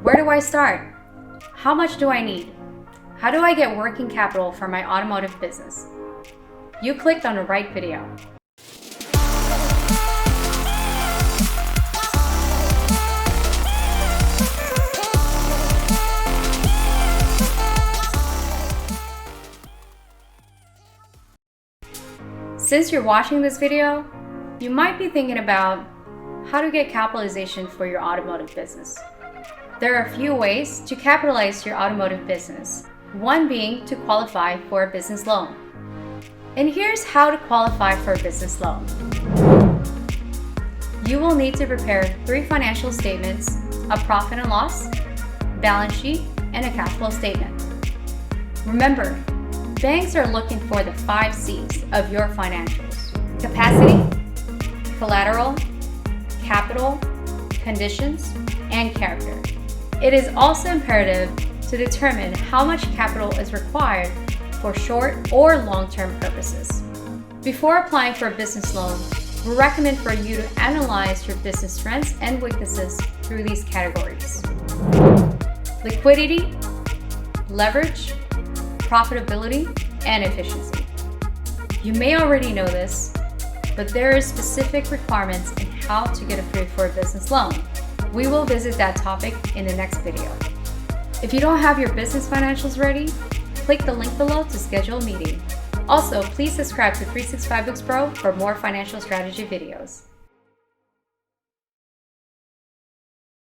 Where do I start? How much do I need? How do I get working capital for my automotive business? You clicked on the right video. Since you're watching this video, you might be thinking about how to get capitalization for your automotive business. There are a few ways to capitalize your automotive business, one being to qualify for a business loan. And here's how to qualify for a business loan. You will need to prepare 3 financial statements, a profit and loss, balance sheet, and a cash flow statement. Remember, banks are looking for the 5 C's of your financials: capacity, collateral, capital, conditions, and character. It is also imperative to determine how much capital is required for short or long-term purposes. Before applying for a business loan, we recommend for you to analyze your business strengths and weaknesses through these categories: liquidity, leverage, profitability, and efficiency. You may already know this, but there are specific requirements in how to get approved for a business loan. We will visit that topic in the next video. If you don't have your business financials ready, click the link below to schedule a meeting. Also, please subscribe to 365 Books Pro for more financial strategy videos.